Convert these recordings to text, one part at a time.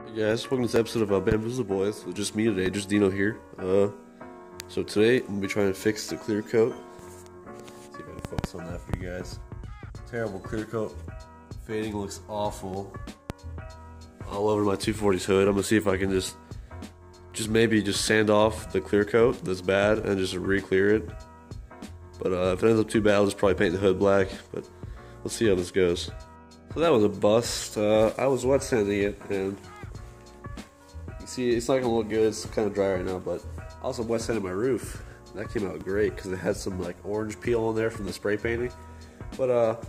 Hey guys, welcome to this episode of Bamboozle Boys. It's just me today, just Dino here. So today I'm gonna be trying to fix the clear coat. See if I can focus on that for you guys. Terrible clear coat. Fading looks awful. All over my 240's hood. I'm gonna see if I can just maybe sand off the clear coat that's bad and just re-clear it. But if it ends up too bad, I'll just probably paint the hood black. But we'll see how this goes. So that was a bust. I was wet sanding it, and you see it's not gonna look good. It's kind of dry right now, but I also wet sanded my roof. That came out great because it had some like orange peel on there from the spray painting. But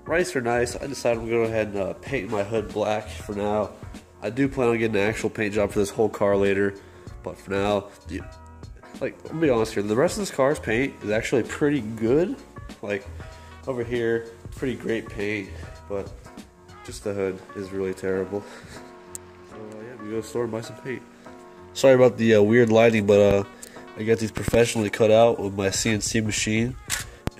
rights are nice. I decided to go ahead and paint my hood black for now. I do plan on getting an actual paint job for this whole car later, but for now, like, I'm gonna be honest here, the rest of this car's paint is actually pretty good. Like over here, pretty great paint, but just the hood is really terrible. So yeah, we go to the store and buy some paint. Sorry about the weird lighting, but I got these professionally cut out with my CNC machine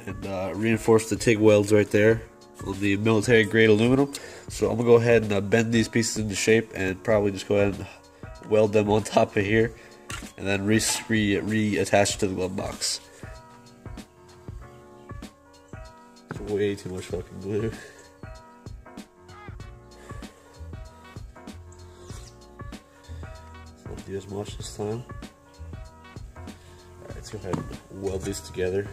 and reinforced the TIG welds right there on the military grade aluminum. So I'm gonna go ahead and bend these pieces into shape and probably just go ahead and weld them on top of here, and then reattach it to the glove box. It's way too much fucking glue. Not do as much this time. Alright, let's go ahead and weld these together.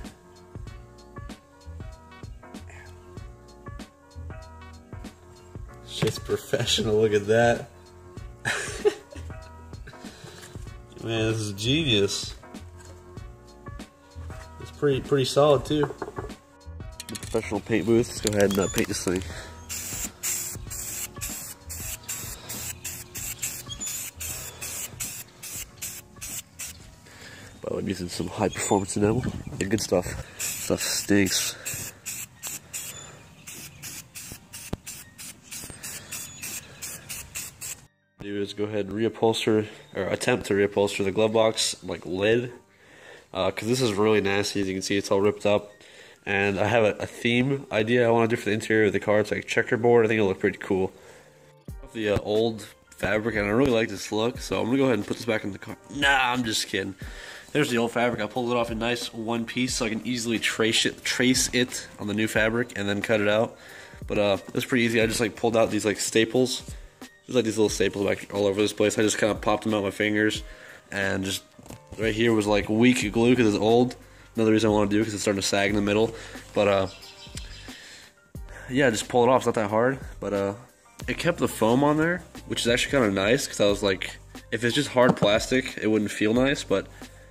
Shit's professional, look at that. Man, this is genius. It's pretty solid too. The professional paint booth. Let's go ahead and paint this thing. But I'm using some high performance enamel. Yeah, good stuff. Stuff stinks. Do is go ahead and reupholster, or attempt to reupholster the glove box like lid, because this is really nasty. As you can see, it's all ripped up, and I have a theme idea I want to do for the interior of the car. It's like checkerboard. I think it'll look pretty cool. The old fabric, and I really like this look, so I'm gonna go ahead and put this back in the car. Nah, I'm just kidding. There's the old fabric. I pulled it off in nice one piece so I can easily trace it on the new fabric and then cut it out. But it's pretty easy. I just like pulled out these like staples. There's like these little staples back all over this place. I just kind of popped them out with my fingers, and just right here was like weak glue because it's old. Another reason I want to do because it's starting to sag in the middle. But yeah, just pull it off. It's not that hard, but it kept the foam on there, which is actually kind of nice because I was like, if it's just hard plastic, it wouldn't feel nice. But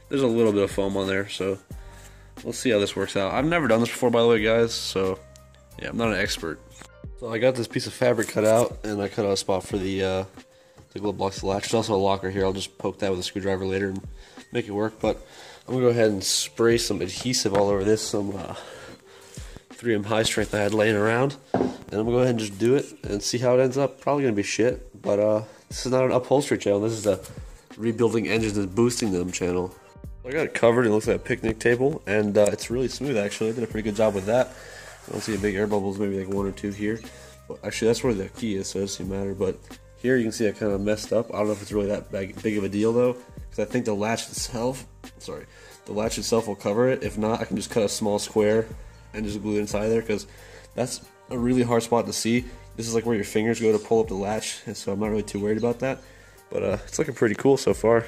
there's a little bit of foam on there, so we'll see how this works out. I've never done this before, by the way, guys. So yeah, I'm not an expert. So I got this piece of fabric cut out, and I cut out a spot for the glove box latch. There's also a locker here. I'll just poke that with a screwdriver later and make it work. But I'm gonna go ahead and spray some adhesive all over this, some 3M high strength I had laying around, and I'm gonna go ahead and just do it and see how it ends up. Probably gonna be shit, but this is not an upholstery channel. This is a rebuilding engines and boosting them channel. I got it covered. It looks like a picnic table, and it's really smooth actually. I did a pretty good job with that. I don't see a big air bubbles, maybe like one or two here. But actually, that's where the key is, so it doesn't matter. But here you can see I kind of messed up. I don't know if it's really that big of a deal though, because I think the latch itself, will cover it. If not, I can just cut a small square and just glue it inside there, because that's a really hard spot to see. This is like where your fingers go to pull up the latch, and so I'm not really too worried about that. But it's looking pretty cool so far.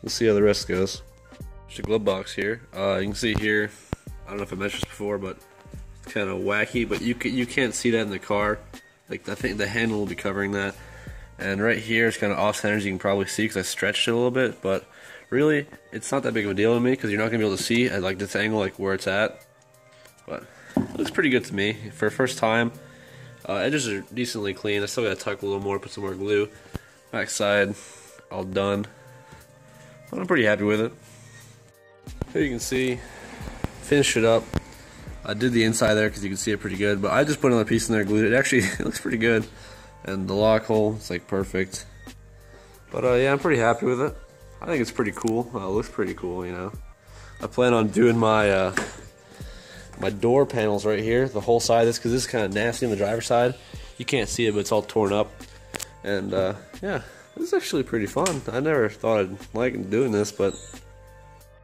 We'll see how the rest goes. There's a glove box here. You can see here, I don't know if I mentioned this before, but kind of wacky, but you can't see that in the car. Like, I think the handle will be covering that, and right here it's kind of off center, as you can probably see because I stretched it a little bit. But really, it's not that big of a deal to me because you're not gonna be able to see at like this angle, like where it's at. But it looks pretty good to me for a first time. Edges are decently clean. I still gotta tuck a little more, put some more glue. Backside, all done. But I'm pretty happy with it. Here you can see, finished it up. I did the inside there because you can see it pretty good, but I just put another piece in there, glued it. Actually, it looks pretty good. And the lock hole, it's like perfect. But yeah, I'm pretty happy with it. I think it's pretty cool. It looks pretty cool, you know. I plan on doing my my door panels right here, the whole side of this, because this is kind of nasty on the driver's side. You can't see it, but it's all torn up. And yeah, this is actually pretty fun. I never thought I'd like doing this, but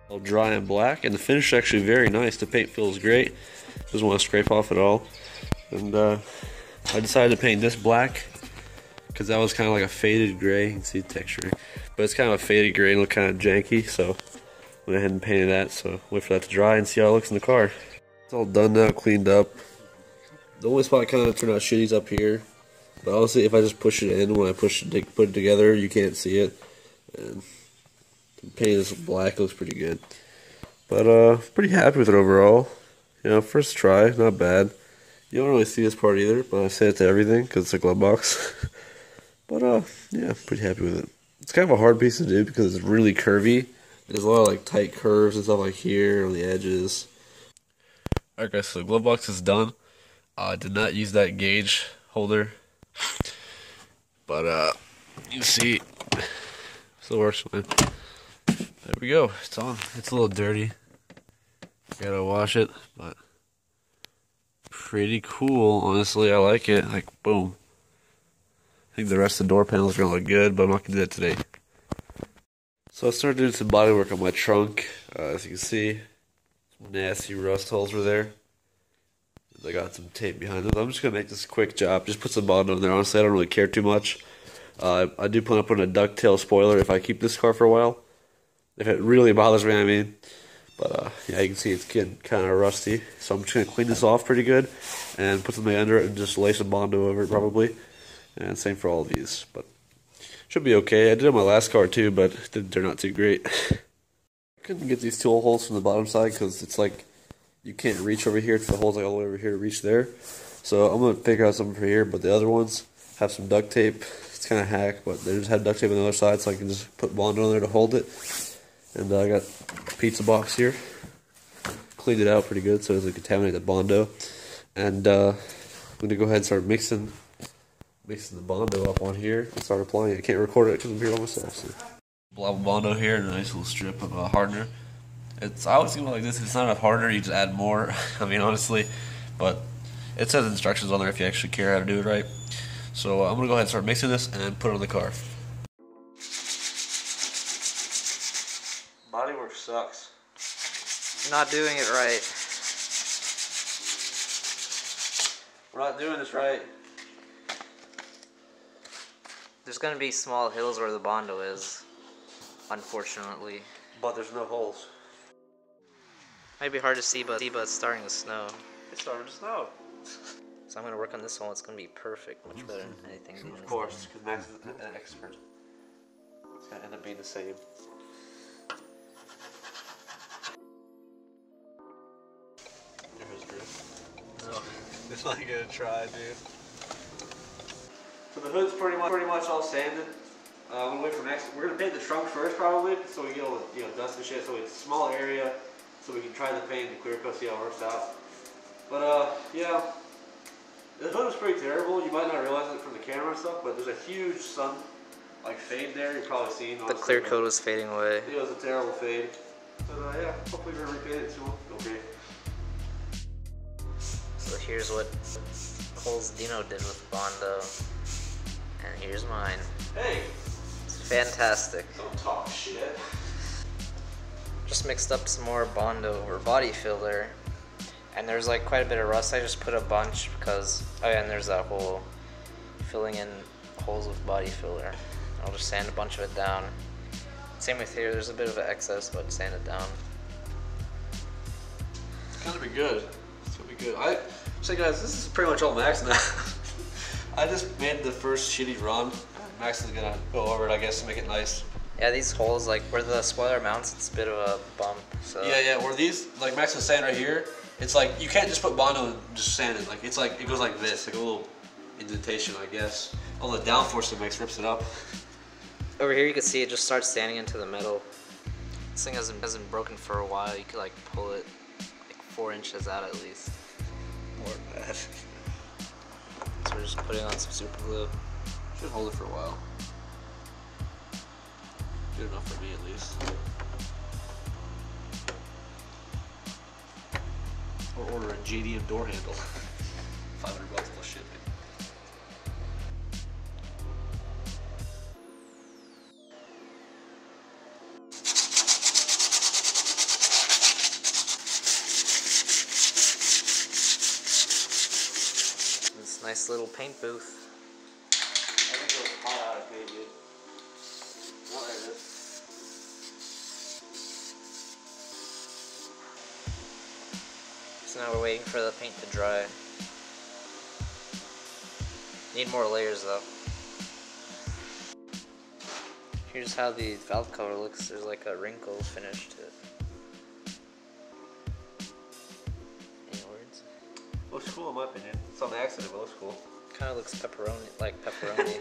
all dry and black, and the finish is actually very nice. The paint feels great. Doesn't want to scrape off at all. And I decided to paint this black because that was kind of like a faded gray. You can see the texture, but it's kind of a faded gray and look kind of janky. So went ahead and painted that. So wait for that to dry and see how it looks in the car. It's all done now, cleaned up. The only spot kind of turned out shitty is up here. But honestly, if I just push it in, when I put it together, you can't see it. And the paint is black, looks pretty good. But pretty happy with it overall. You know, first try, not bad. You don't really see this part either, but I say it to everything because it's a glove box. But yeah, pretty happy with it. It's kind of a hard piece to do because it's really curvy. There's a lot of like tight curves and stuff like here on the edges. Alright guys, so the glove box is done. I did not use that gauge holder. But you can see still works fine. There we go, it's on. It's a little dirty. Gotta wash it, but pretty cool, honestly. I like it. Like, boom. I think the rest of the door panels are gonna look good, but I'm not gonna do that today. So I started doing some body work on my trunk. As you can see, some nasty rust holes were there. I got some tape behind them. I'm just going to make this a quick job. Just put some Bondo in there. Honestly, I don't really care too much. I do plan on putting a ducktail spoiler if I keep this car for a while. If it really bothers me, I mean. But yeah, you can see it's getting kind of rusty. So I'm just going to clean this off pretty good and put something under it and just lay some Bondo over it probably. And same for all of these. But should be okay. I did it on my last car too, but they're not too great. I couldn't get these tool holes from the bottom side because it's like you can't reach over here. The hole's like all the way over here to reach there. So I'm going to figure out something for here, but the other ones have some duct tape. It's kind of hack, but they just have duct tape on the other side, so I can just put Bondo on there to hold it. And I got a pizza box here. Cleaned it out pretty good so it doesn't contaminate the Bondo. And I'm going to go ahead and start mixing the Bondo up on here and start applying it. I can't record it because I'm here by myself. So. Blob Bondo here and a nice little strip of hardener. I always think like this, if it's not enough hardener, you just add more. I mean, honestly, but it says instructions on there if you actually care how to do it right. So I'm going to go ahead and start mixing this and put it on the car. Bodywork sucks. Not doing it right. We're not doing this right. There's going to be small hills where the Bondo is, unfortunately. But there's no holes. Might be hard to see, but it's starting to snow. It's starting to snow. So I'm going to work on this one. It's going to be perfect. Much better than anything. Of course, because Max is an expert. It's going to end up being the same. There's good. No, it's not going to try, dude. So the hood's pretty much all sanded. I'm going to wait for next. We're going to paint the trunk first probably, so we get all the dust and shit, so it's a small area. So we can try the paint and clear coat, see how it works out. But yeah, the hood was pretty terrible. You might not realize it from the camera and stuff, but there's a huge sun fade there. You've probably seen. The clear coat was fading away. It was a terrible fade. But yeah, hopefully we're gonna repaint it soon. Okay. So here's what holes Dino did with Bondo, and here's mine. Hey. It's fantastic. Don't talk shit. Just mixed up some more Bondo or body filler, and there's like quite a bit of rust. I just put a bunch because, oh yeah, and there's that hole, filling in holes with body filler. I'll just sand a bunch of it down. Same with here, there's a bit of an excess, but sand it down. It's gonna be good. It's gonna be good. So guys, this is pretty much all Max now. I just made the first shitty run. Max is gonna go over it, I guess, to make it nice. Yeah, these holes, like where the spoiler mounts, it's a bit of a bump. So yeah, where these, like Max was saying right here, it's like you can't just put Bondo and just sand it. Like it's like it goes like this, like a little indentation, I guess. All the downforce it makes rips it up. Over here you can see it just starts sanding into the metal. This thing hasn't broken for a while. You could like pull it like 4 inches out at least. More than that. So we're just putting on some super glue. Should hold it for a while. Good enough for me at least. Or order a JDM door handle. $500 plus shipping. nice little paint booth. I think it was hot out of paint, dude. Oh, there it is. So now we're waiting for the paint to dry. Need more layers though. Here's how the valve cover looks. There's like a wrinkle finish to it. Any words? Looks cool in my opinion. It's on accident, but looks cool. Kind of looks pepperoni, like pepperoni.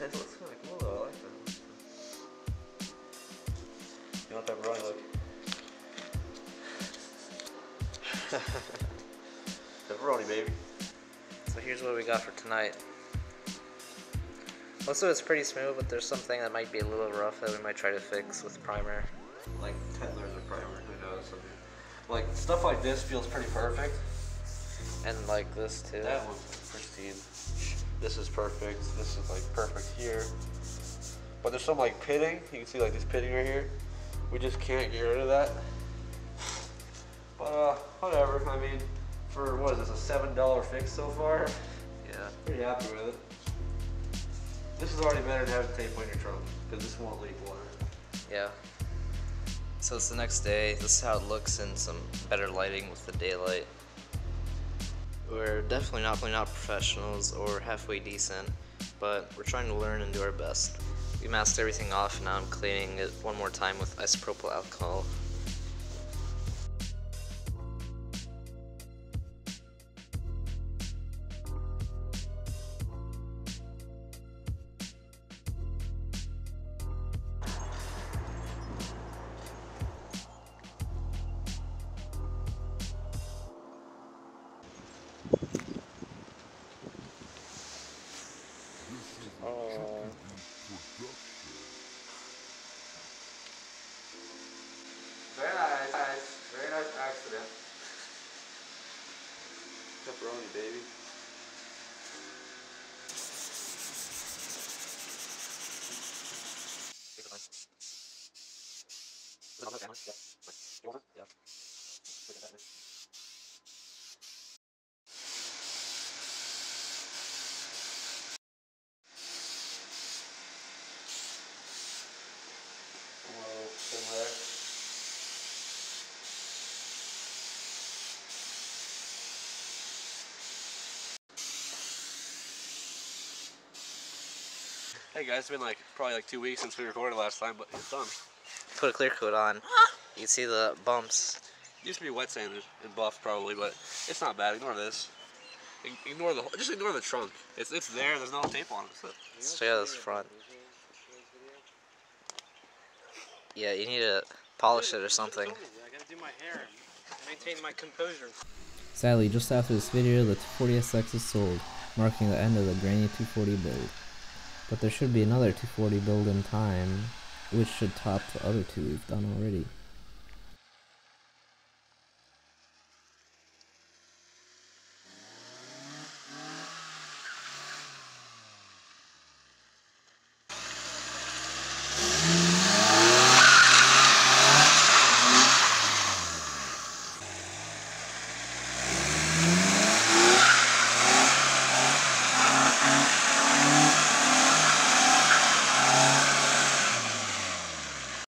That looks kind of cool though. I like that. You want pepperoni look? Pepperoni, baby. So here's what we got for tonight. Most of it's pretty smooth, but there's something that might be a little rough that we might try to fix with primer. Like 10 layers of primer, who knows? I mean, like stuff like this feels pretty perfect. And like this too. That one's pristine. This is perfect. This is like perfect here. But there's some like pitting. You can see like this pitting right here. We just can't get rid of that. But whatever. I mean, for what is this, a $7 fix so far? Yeah. Pretty happy with it. This is already better than having tape on your trunk because this won't leak water. Yeah. So it's the next day. This is how it looks in some better lighting with the daylight. We're definitely not professionals or halfway decent, but we're trying to learn and do our best. We masked everything off, and now I'm cleaning it one more time with isopropyl alcohol. Very nice. Very nice accident. Pepperoni, baby. Similar. Hey guys, it's been like probably like 2 weeks since we recorded last time, but it's done. Put a clear coat on. You can see the bumps. It used to be wet sanded and buffed probably, but it's not bad. Ignore this. Ignore just ignore the trunk. It's there. There's no tape on it. Let's check out this front. Yeah, you need to polish it or something. I gotta do my hair and maintain my composure. Sadly, just after this video, the 240SX is sold, marking the end of the Granny 240 build. But there should be another 240 build in time, which should top the other two we've done already.